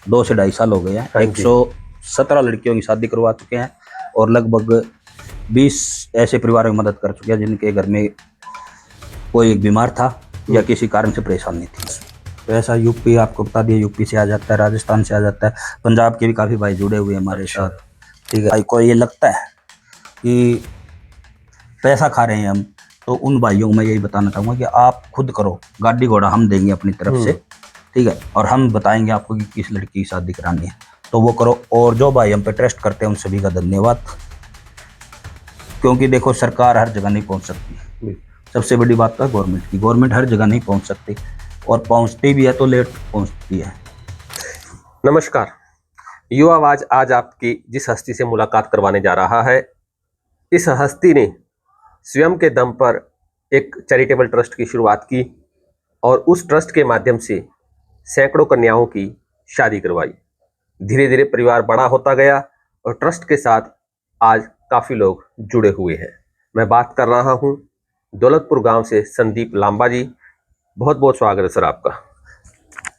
2 से 2.5 साल हो गए हैं। हाँ जी। 117 लड़कियों की शादी करवा चुके हैं और लगभग 20 ऐसे परिवारों की मदद कर चुके हैं जिनके घर में कोई एक बीमार था या किसी कारण से परेशानी थी। पैसा यूपी, आपको बता दिया, यूपी से आ जाता है, राजस्थान से आ जाता है, पंजाब के भी काफ़ी भाई जुड़े हुए हैं हमारे साथ। ठीक है, भाई को ये लगता है कि पैसा खा रहे हैं हम, तो उन भाइयों को मैं यही बताना चाहूँगा कि आप खुद करो, गाड़ी घोड़ा हम देंगे अपनी तरफ से, ठीक है, और हम बताएंगे आपको कि किस लड़की की शादी करानी है, तो वो करो। और जो भाई हम पे ट्रस्ट करते हैं उन सभी का धन्यवाद, क्योंकि देखो सरकार हर जगह नहीं पहुंच सकती। सबसे बड़ी बात है गवर्नमेंट की, गवर्नमेंट हर जगह नहीं पहुंच सकती, और पहुंचती भी है तो लेट पहुंचती है। नमस्कार, युवा आवाज आज आपकी जिस हस्ती से मुलाकात करवाने जा रहा है, इस हस्ती ने स्वयं के दम पर एक चैरिटेबल ट्रस्ट की शुरुआत की और उस ट्रस्ट के माध्यम से सैकड़ों कन्याओं की शादी करवाई। धीरे धीरे परिवार बड़ा होता गया और ट्रस्ट के साथ आज काफ़ी लोग जुड़े हुए हैं। मैं बात कर रहा हूं दौलतपुर गांव से संदीप लांबा जी। बहुत बहुत स्वागत है सर आपका।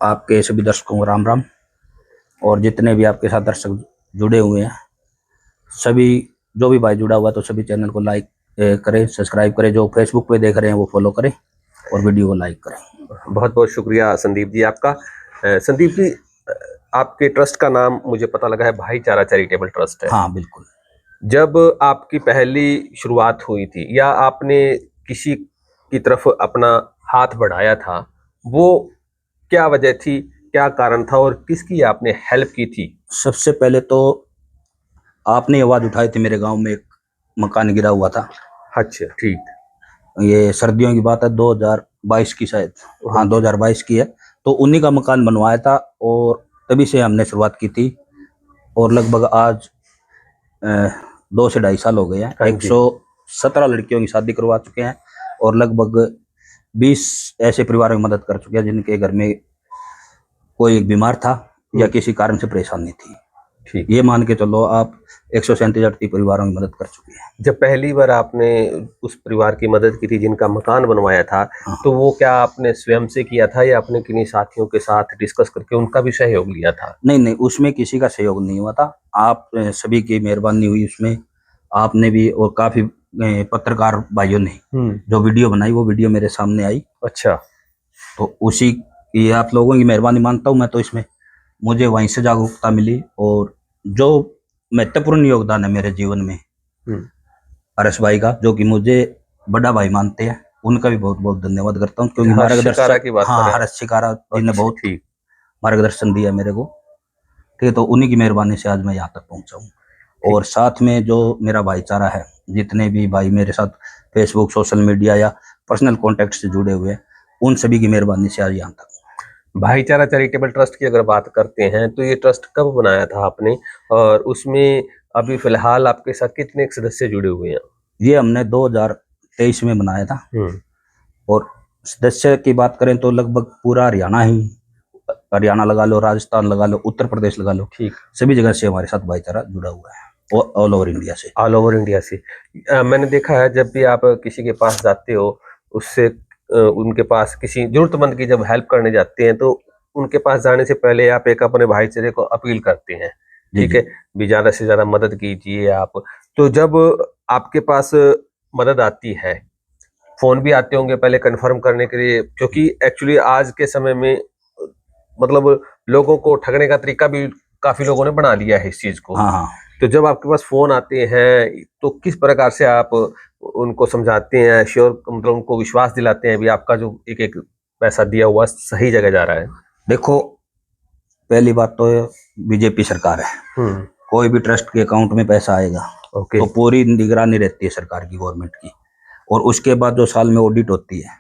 आपके सभी दर्शकों को राम राम, और जितने भी आपके साथ दर्शक जुड़े हुए हैं, सभी जो भी भाई जुड़ा हुआ तो सभी चैनल को लाइक करें, सब्सक्राइब करें, जो फेसबुक पे देख रहे हैं वो फॉलो करें और वीडियो को लाइक करें। बहुत बहुत शुक्रिया संदीप जी आपका। संदीप जी, आपके ट्रस्ट का नाम मुझे पता लगा है भाईचारा चैरिटेबल ट्रस्ट है। हाँ बिल्कुल। जब आपकी पहली शुरुआत हुई थी या आपने किसी की तरफ अपना हाथ बढ़ाया था, वो क्या वजह थी, क्या कारण था और किसकी आपने हेल्प की थी? सबसे पहले तो आपने आवाज़ उठाई थी, मेरे गांव में एक मकान गिरा हुआ था। अच्छा, ठीक। ये सर्दियों की बात है, 2022 की शायद, हाँ 2022 की है। तो उन्हीं का मकान बनवाया था और तभी से हमने शुरुआत की थी, और लगभग आज 2 से 2.5 साल हो गए हैं। 117 लड़कियों की शादी करवा चुके हैं और लगभग 20 ऐसे परिवारों की मदद कर चुके हैं जिनके घर में कोई एक बीमार था या किसी कारण से परेशानी थी। ठीक। ये मान के चलो आप 137 परिवारों की मदद कर चुकी है। जब पहली बार आपने उस परिवार की मदद की थी जिनका मकान बनवाया था, तो वो क्या आपने स्वयं से किया था या अपने किन्हीं साथियों के साथ डिस्कस करके उनका भी सहयोग लिया था? नहीं नहीं, उसमें किसी का सहयोग नहीं हुआ था, आप सभी की मेहरबानी हुई उसमें। आपने भी और काफी पत्रकार भाइयों ने जो वीडियो बनाई, वो वीडियो मेरे सामने आई। अच्छा। तो उसी की आप लोगों की मेहरबानी मानता हूँ मैं तो इसमें। मुझे वहीं से जागरूकता मिली, और जो महत्वपूर्ण योगदान है मेरे जीवन में हर्ष भाई का, जो कि मुझे बड़ा भाई मानते हैं, उनका भी बहुत बहुत धन्यवाद करता हूँ, क्योंकि मार्गदर्शन, हाँ हर्ष शिकारा जी ने बहुत मार्गदर्शन दिया मेरे को। ठीक है, तो उन्हीं की मेहरबानी से आज मैं यहाँ तक पहुँचा हूँ। और साथ में जो मेरा भाईचारा है, जितने भी भाई मेरे साथ फेसबुक, सोशल मीडिया या पर्सनल कॉन्टेक्ट से जुड़े हुए हैं, उन सभी की मेहरबानी से आज यहाँ तक। भाईचारा चैरिटेबल ट्रस्ट की अगर बात करते हैं तो ये ट्रस्ट कब बनाया था आपने, और उसमें अभी फिलहाल आपके साथ कितने सदस्य जुड़े हुए हैं? ये हमने 2023 में बनाया था, और सदस्य की बात करें तो लगभग पूरा हरियाणा लगा लो, राजस्थान लगा लो, उत्तर प्रदेश लगा लो, ठीक, सभी जगह से हमारे साथ भाईचारा जुड़ा हुआ है, ऑल ओवर इंडिया से। ऑल ओवर इंडिया से। मैंने देखा है जब भी आप किसी के पास जाते हो, उससे उनके पास किसी जरूरतमंद की जब हेल्प करने जाते हैं तो उनके पास जाने से पहले आप एक अपने भाईचारे को अपील करते हैं, ठीक है, भी ज्यादा से ज्यादा मदद कीजिए आप। तो जब आपके पास मदद आती है, फोन भी आते होंगे पहले कंफर्म करने के लिए, क्योंकि एक्चुअली आज के समय में मतलब लोगों को ठगने का तरीका भी काफी लोगों ने बना लिया है इस चीज को। हाँ हाँ। तो जब आपके पास फोन आते हैं तो किस प्रकार से आप उनको समझाते हैं, श्योर मतलब उनको विश्वास दिलाते हैं भी आपका जो एक एक पैसा दिया हुआ सही जगह जा रहा है? देखो, पहली बात तो बीजेपी सरकार है, कोई भी ट्रस्ट के अकाउंट में पैसा आएगा तो पूरी निगरानी रहती है सरकार की, गवर्नमेंट की। और उसके बाद जो साल में ऑडिट होती है,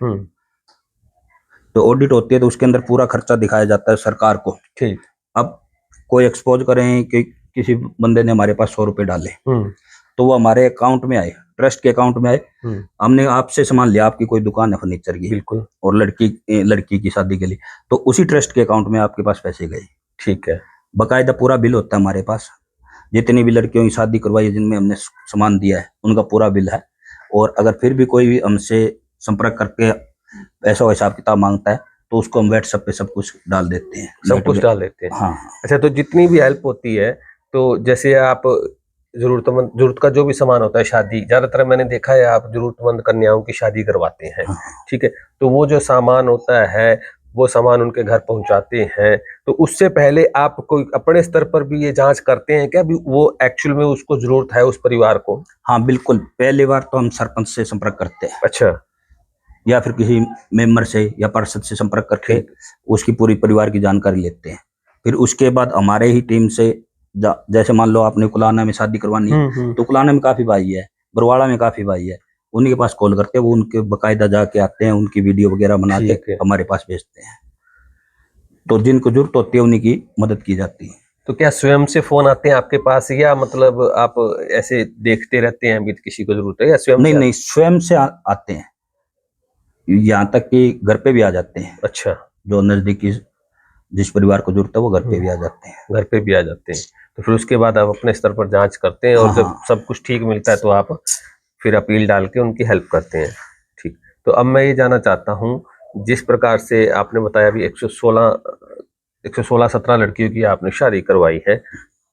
तो ऑडिट होती है तो उसके अंदर पूरा खर्चा दिखाया जाता है सरकार को। ठीक। अब कोई एक्सपोज करें कि किसी बंदे ने हमारे पास 100 रुपए डाले, तो वो हमारे अकाउंट में आए, ट्रस्ट के अकाउंट में आए। हमने आपसे सामान लिया, आपकी कोई दुकान है फर्नीचर की, बिल्कुल, और लड़की की शादी के लिए, तो उसी ट्रस्ट के अकाउंट में आपके पास पैसे गए। ठीक है। बकायदा पूरा बिल होता है हमारे पास, जितनी भी लड़कियों की शादी करवाई है जिनमें हमने सामान दिया है उनका पूरा बिल है। और अगर फिर भी कोई हमसे संपर्क करके ऐसा हिसाब किताब मांगता है तो उसको हम व्हाट्सएप पे सब कुछ डाल देते हैं, सब नेट कुछ पे। डाल देते हैं। हाँ अच्छा, तो जितनी भी हेल्प होती है, तो जैसे आप जरूरत का जो भी सामान होता है, शादी, ज्यादातर मैंने देखा है आप जरूरतमंद कन्याओं की शादी करवाते हैं, हाँ। ठीक है, तो वो जो सामान होता है वो सामान उनके घर पहुंचाते हैं, तो उससे पहले आप कोई अपने स्तर पर भी ये जांच करते हैं क्या भी वो एक्चुअल में उसको जरूरत है उस परिवार को? हाँ बिल्कुल, पहली बार तो हम सरपंच से संपर्क करते हैं अच्छा, या फिर किसी मेंबर से या पार्षद से संपर्क करके ठीक। उसकी पूरी परिवार की जानकारी लेते हैं। फिर उसके बाद हमारे ही टीम से जैसे मान लो आपने कुलाना में शादी करवानी है, तो कुलाना में काफी भाई है, बरवाड़ा में काफी भाई है, उन्हीं के पास कॉल करते हैं, वो उनके बकायदा जाके आते हैं, उनकी वीडियो वगैरह बना के ठीक है। हमारे पास भेजते हैं। तो जिनको जरूरत होती है उन्हीं की मदद की जाती है। तो क्या स्वयं से फोन आते हैं आपके पास, या मतलब आप ऐसे देखते रहते हैं अभी किसी को जरूरत है, या स्वयं नहीं से नहीं, स्वयं से आते हैं, यहाँ तक कि घर पे भी आ जाते हैं। अच्छा, जो नजदीकी जिस परिवार को जरूरत है वो घर पे भी आ जाते हैं। घर पे भी आ जाते हैं। तो फिर उसके बाद आप अपने स्तर पर जांच करते हैं, और हाँ जब हाँ। सब कुछ ठीक मिलता है तो आप फिर अपील डाल के उनकी हेल्प करते हैं। ठीक। तो अब मैं ये जानना चाहता हूँ, जिस प्रकार से आपने बताया अभी 116 17 लड़कियों की आपने शादी करवाई है,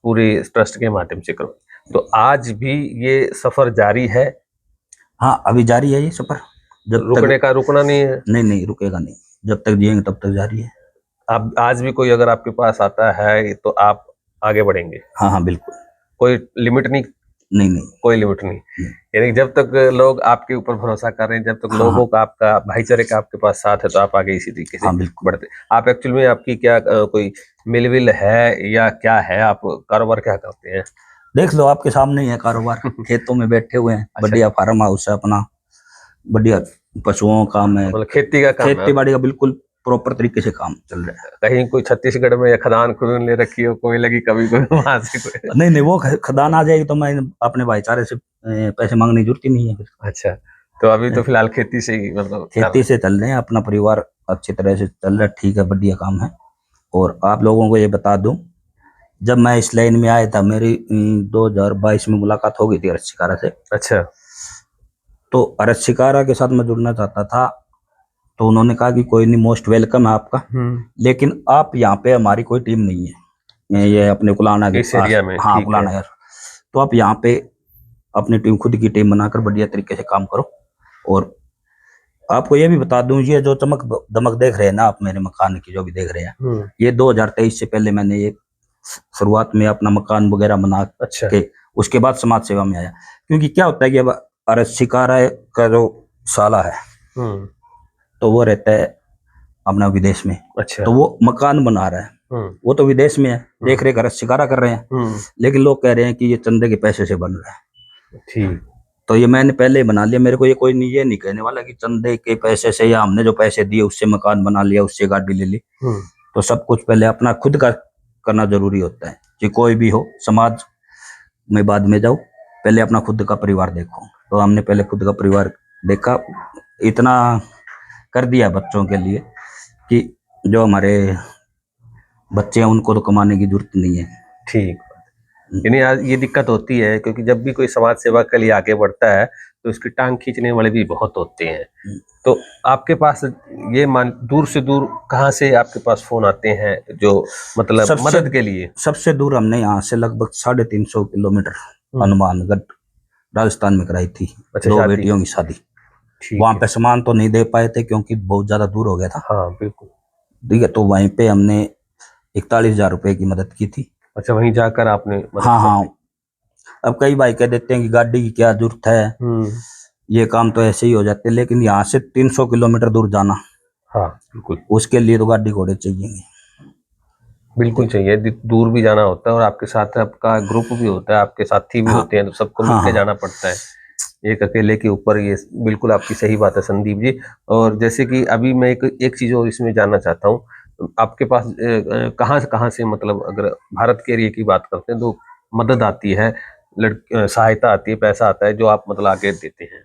पूरे ट्रस्ट के माध्यम से करवाई, तो आज भी ये सफर जारी है? हाँ अभी जारी है ये सफर, जब रुकने तक। का रुकना नहीं है? नहीं नहीं रुकेगा नहीं, जब तक जिएंगे तब तक जारी है। अब आज भी कोई अगर आपके पास आता है तो आप आगे बढ़ेंगे? हाँ हाँ बिल्कुल। कोई लिमिट नहीं? नहीं नहीं। कोई लिमिट नहीं। नहीं। यानी जब तक लोग आपके ऊपर भरोसा कर रहे हैं, जब तक हाँ लोगों हाँ। का, आपका भाईचारे का आपके पास साथ है, तो आप आगे इसी तरीके से हाँ बिल्कुल। बढ़ते। आप एक्चुअल में आपकी क्या कोई मिल विल है या क्या है, आप कारोबार क्या करते हैं? देख लो आपके सामने ही है कारोबार, खेतों में बैठे हुए हैं, अच्छा, बढ़िया फार्म हाउस है अपना, बढ़िया पशुओं का काम है, मतलब खेती का काम है? खेती बाड़ी का बिल्कुल प्रॉपर तरीके से काम चल रहा है। कहीं कोई छत्तीसगढ़ में या खदान खुदान ले रखी हो कोई, लगी कभी कोई वहां से कोई? नहीं नहीं, वो खदान आ जाएगी तो मैं अपने भाईचारे से पैसे मांगने की जरूरत ही नहीं है फिर। अच्छा, तो अभी तो फिलहाल खेती से ही मतलब खेती से चल रहे हैं, अपना परिवार अच्छी तरह से चल रहा है, ठीक है, बढ़िया काम है। और आप लोगों को ये बता दूं, जब मैं इस लाइन में आया था, मेरी 2022 में मुलाकात हो गई थी अरज शिकारा से। अच्छा, तो अरज शिकारा के साथ मैं जुड़ना चाहता था, तो उन्होंने कहा कि कोई नहीं, मोस्ट वेलकम है आपका, लेकिन आप यहाँ पे, हमारी कोई टीम नहीं है ये अपने कुलाना के इस पास। एरिया में? हाँ ठीक है। कुलाना यार, तो आप यहाँ पे अपनी टीम, खुद की टीम बनाकर बढ़िया तरीके से काम करो। और आपको ये भी बता दूं, ये जो चमक दमक देख रहे हैं ना आप मेरे मकान की, जो भी देख रहे हैं, ये 2023 से पहले मैंने ये शुरुआत में अपना मकान वगैरह बना अच्छा, के उसके बाद समाज सेवा में आया। क्योंकि क्या होता है कि अब अरज शिकारा का जो साला है, तो वो रहता है अपना विदेश में, अच्छा, तो वो मकान बना रहा है, वो तो विदेश में है, देख रेख अरज शिकारा कर रहे हैं, लेकिन लोग कह रहे हैं कि ये चंदे के पैसे से बन रहा है। ठीक। तो ये मैंने पहले ही बना लिया, मेरे को ये कोई नहीं, ये नहीं कहने वाला कि चंदे के पैसे से या हमने जो पैसे दिए उससे मकान बना लिया, उससे गाड़ी ले ली। तो सब कुछ पहले अपना खुद का करना जरूरी होता है, कि कोई भी हो, समाज में बाद में जाओ, पहले अपना खुद का परिवार देखो। तो हमने पहले खुद का परिवार देखा, इतना कर दिया बच्चों के लिए कि जो हमारे बच्चे हैं उनको तो कमाने की जरूरत नहीं है। ठीक। यानी आज ये दिक्कत होती है, क्योंकि जब भी कोई समाज सेवा के लिए आगे बढ़ता है तो उसकी टांग खींचने वाले भी बहुत होते हैं। तो आपके पास ये मान दूर से दूर कहाँ से आपके पास फोन आते हैं जो मतलब मदद के लिए? सबसे दूर हमने यहाँ से लगभग 350 किलोमीटर हनुमानगढ़ राजस्थान में कराई थी। अच्छा, 2 शादी। बेटियों की शादी। ठीक वहां है। पे सामान तो नहीं दे पाए थे क्योंकि बहुत ज्यादा दूर हो गया था। हाँ बिल्कुल। ठीक है, तो वहीं पे हमने 41,000 रुपए की मदद की थी। अच्छा, वहीं जाकर आपने मदद हाँ कर हाँ। दी? अब कई भाई कह देते हैं कि गाड़ी की क्या जरूरत है, ये काम तो ऐसे ही हो जाते हैं, लेकिन यहाँ से 300 किलोमीटर दूर जाना, हाँ बिल्कुल, उसके लिए तो गाड़ी घोड़े चाहिए। बिल्कुल चाहिए। दूर भी जाना होता है और आपके साथ आपका ग्रुप भी होता है, आपके साथी भी हाँ होते हैं, तो सबको हाँ मिलके हाँ। जाना पड़ता है, एक अकेले के ऊपर। ये बिल्कुल आपकी सही बात है संदीप जी। और जैसे कि अभी मैं एक चीज और इसमें जानना चाहता हूँ, आपके पास कहाँ से मतलब अगर भारत के एरिया की बात करते हैं तो मदद आती है, सहायता आती है, पैसा आता है जो आप मतलब आगे देते हैं?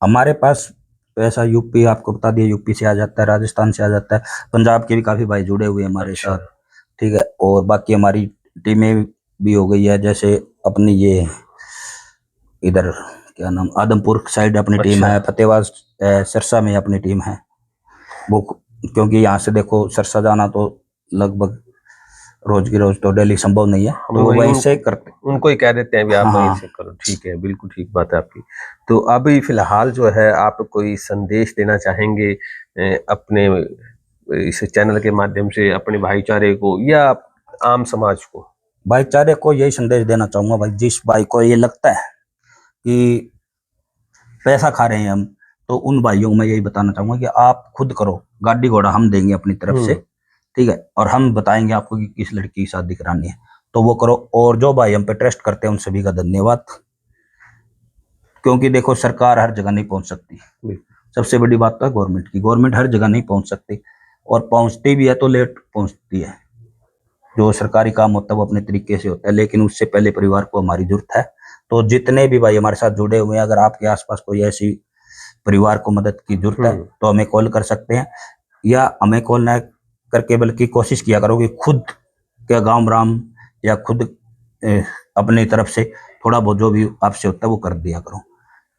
हमारे पास पैसा यूपी, आपको बता दिया, यूपी से आ जाता है, राजस्थान से आ जाता है, पंजाब के भी काफी भाई जुड़े हुए हैं हमारे अच्छा। साथ। ठीक है, और बाकी हमारी टीमें भी हो गई है, जैसे अपनी ये इधर क्या नाम, आदमपुर साइड अपनी टीम अच्छा। है, फतेहबाद सिरसा में अपनी टीम है, वो क्योंकि यहाँ से देखो सरसा जाना तो लगभग रोज की रोज तो डेली संभव नहीं है, तो वो वहीं से करते। उनको ही कह देते हैं भी आप वहीं हाँ से करो। ठीक है, बिल्कुल ठीक बात है आपकी। तो अभी फिलहाल जो है आप कोई संदेश देना चाहेंगे अपने इस चैनल के माध्यम से अपने भाईचारे को या आम समाज को? भाईचारे को यही संदेश देना चाहूंगा भाई, जिस भाई को ये लगता है कि पैसा खा रहे हैं हम, तो उन भाइयों को मैं यही बताना चाहूंगा कि आप खुद करो, गाड़ी घोड़ा हम देंगे अपनी तरफ से, ठीक है, और हम बताएंगे आपको कि किस लड़की की शादी करानी है, तो वो करो। और जो भाई हम पे ट्रस्ट करते हैं उन सभी का धन्यवाद, क्योंकि देखो सरकार हर जगह नहीं पहुंच सकती। सबसे बड़ी बात तो है गवर्नमेंट की, गवर्नमेंट हर जगह नहीं पहुंच सकती, और पहुंचती भी है तो लेट पहुंचती है। जो सरकारी काम होता है वो अपने तरीके से होता है, लेकिन उससे पहले परिवार को हमारी जरूरत है। तो जितने भी भाई हमारे साथ जुड़े हुए हैं, अगर आपके आसपास कोई ऐसी परिवार को मदद की जरूरत है तो हमें कॉल कर सकते हैं, या हमें कॉल ना करके बल्कि कोशिश किया करो कि खुद के गांव राम या खुद अपनी तरफ से थोड़ा बहुत जो भी आपसे होता है वो कर दिया करो।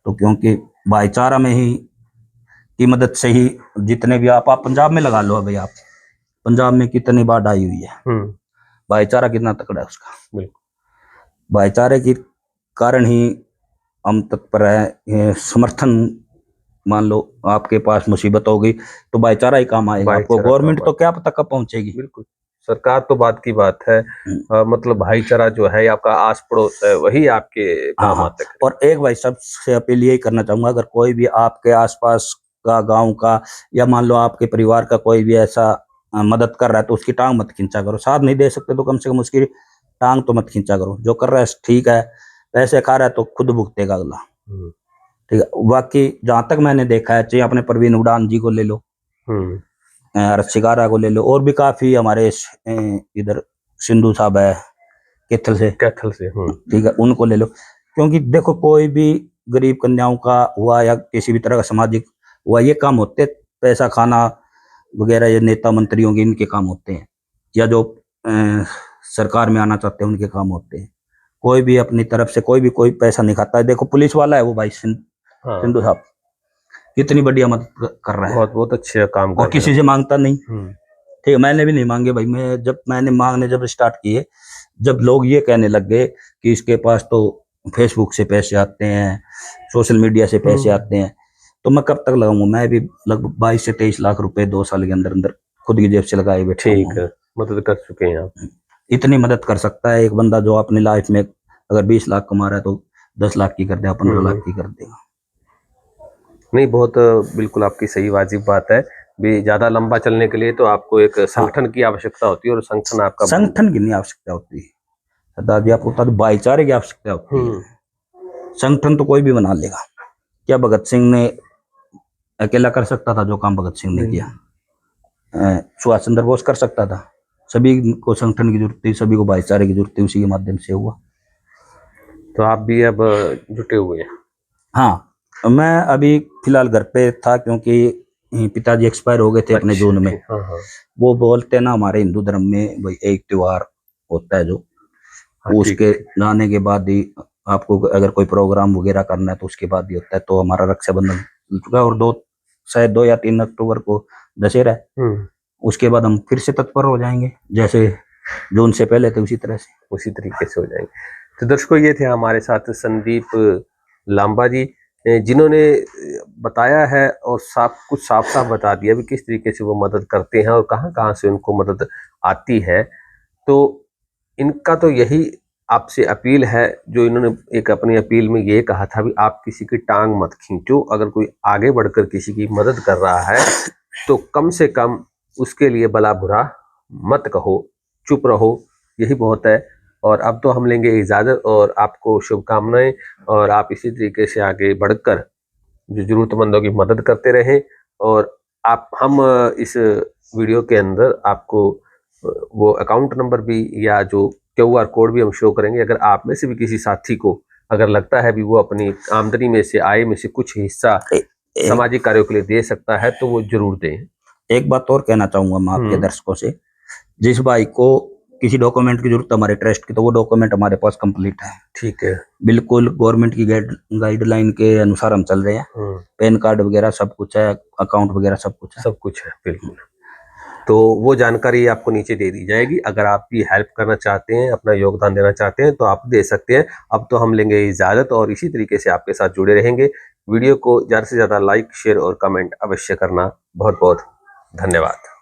तो क्योंकि भाईचारा में ही की मदद से ही जितने भी आप पंजाब में लगा लो, भाई आप पंजाब में कितनी बाढ़ आई हुई है, भाईचारा कितना तकड़ा है उसका। भाईचारे के कारण ही हम तत्पर है। समर्थन, मान लो आपके पास मुसीबत हो गई तो भाईचारा ही काम आएगा आपको, गवर्नमेंट तो क्या पता कब पहुंचेगी। बिल्कुल, सरकार तो बात की बात है, मतलब भाईचारा जो है आपका आस पड़ोस है वही आपके काम आता है। और एक भाई सबसे अपील यही करना चाहूंगा, अगर कोई भी आपके आसपास का गांव का या मान लो आपके परिवार का कोई भी ऐसा मदद कर रहा है तो उसकी टांग मत खींचा करो। साथ नहीं दे सकते तो कम से कम उसकी टांग तो मत खींचा करो। जो कर रहा है ठीक है, पैसे खा रहा है तो खुद भुगतेगा अगला, ठीक है। बाकी जहां तक मैंने देखा है, चाहे अपने परवीन उड़ान जी को ले लो, शिकारा को ले लो, और भी काफी हमारे इधर सिंधु साहब है कैथल से, ठीक है, उनको ले लो। क्योंकि देखो कोई भी गरीब कन्याओं का हुआ या किसी भी तरह का सामाजिक हुआ, ये काम होते, पैसा खाना वगैरह ये नेता मंत्रियों के इनके काम होते हैं, या जो सरकार में आना चाहते हैं उनके काम होते हैं। कोई भी अपनी तरफ से कोई पैसा नहीं खाता है। देखो पुलिस वाला है वो भाई सिंधु साहब कितनी बढ़िया मदद कर रहा है, बहुत अच्छे काम कर और किसी से मांगता नहीं, ठीक है। मैंने भी नहीं मांगे भाई, मैं जब मैंने मांगने जब स्टार्ट किए, जब लोग ये कहने लग गए कि इसके पास तो फेसबुक से पैसे आते हैं, सोशल मीडिया से पैसे आते हैं, तो मैं कब तक लगाऊंगा। मैं भी लगभग 22 से 23 लाख रुपए 2 साल के अंदर अंदर खुद की जेब से लगाए बैठे। ठीक है, मदद कर चुके हैं आप। इतनी मदद कर सकता है एक बंदा जो अपनी लाइफ में अगर 20 लाख कमा रहा है तो 10 लाख की कर देगा, 15 लाख की कर देगा। नहीं, बहुत बिल्कुल आपकी सही वाजिब बात है। भी ज्यादा लंबा चलने के लिए तो आपको एक संगठन की आवश्यकता होती है, और संगठन आपका संगठन की नहीं आवश्यकता होती है दादी, आपको भाईचारे की आवश्यकता होती है। संगठन तो कोई भी बना लेगा। क्या भगत सिंह ने अकेला कर सकता था जो काम भगत सिंह ने किया? सुभाष चंद्र बोस कर सकता था? सभी को संगठन की जरूरत थी, सभी को भाईचारे की जरूरत थी, उसी के माध्यम से हुआ। तो आप भी अब जुटे हुए हैं? हाँ, मैं अभी फिलहाल घर पे था क्योंकि पिताजी एक्सपायर हो गए थे अपने जून में। वो बोलते ना हमारे हिंदू धर्म में भाई एक त्योहार होता है जो, उसके जाने के बाद ही आपको अगर कोई प्रोग्राम वगैरह करना है तो उसके बाद ही होता है। तो हमारा रक्षाबंधन चल चुका है, और शायद 2 या 3 अक्टूबर को दशहरा है। उसके बाद हम फिर से तत्पर हो जाएंगे, जैसे जून से पहले थे उसी तरह से, उसी तरीके से हो जाएंगे। तो दर्शकों, ये थे हमारे साथ संदीप लांबा जी, जिन्होंने बताया है और कुछ साफ साफ बता दिया भी किस तरीके से वो मदद करते हैं और कहाँ कहाँ से उनको मदद आती है। तो इनका तो यही आपसे अपील है, जो इन्होंने एक अपनी अपील में ये कहा था भी आप किसी की टांग मत खींचो। अगर कोई आगे बढ़कर किसी की मदद कर रहा है तो कम से कम उसके लिए भला बुरा मत कहो, चुप रहो, यही बहुत है। और अब तो हम लेंगे इजाज़त, और आपको शुभकामनाएं, और आप इसी तरीके से आगे बढ़कर जो जरूरतमंदों की मदद करते रहें। और हम इस वीडियो के अंदर आपको वो अकाउंट नंबर भी या जो QR कोड भी हम शो करेंगे। अगर आप में से भी किसी साथी को अगर लगता है भी वो अपनी आमदनी में से, आय में से कुछ हिस्सा सामाजिक कार्यों के लिए दे सकता है तो वो जरूर दें। एक बात और कहना चाहूंगा मैं आपके दर्शकों से, जिस भाई को किसी डॉक्यूमेंट की जरूरत है हमारे ट्रस्ट की, तो वो डॉक्यूमेंट हमारे पास कंप्लीट है। ठीक है, बिल्कुल गवर्नमेंट की गाइडलाइन के अनुसार हम चल रहे हैं। पैन कार्ड वगैरह सब कुछ है, अकाउंट वगैरह सब कुछ है, बिल्कुल। तो वो जानकारी आपको नीचे दे दी जाएगी। अगर आप भी हेल्प करना चाहते हैं, अपना योगदान देना चाहते हैं तो आप दे सकते हैं। अब तो हम लेंगे इजाज़त और इसी तरीके से आपके साथ जुड़े रहेंगे। वीडियो को ज़्यादा से ज़्यादा लाइक, शेयर और कमेंट अवश्य करना। बहुत बहुत धन्यवाद।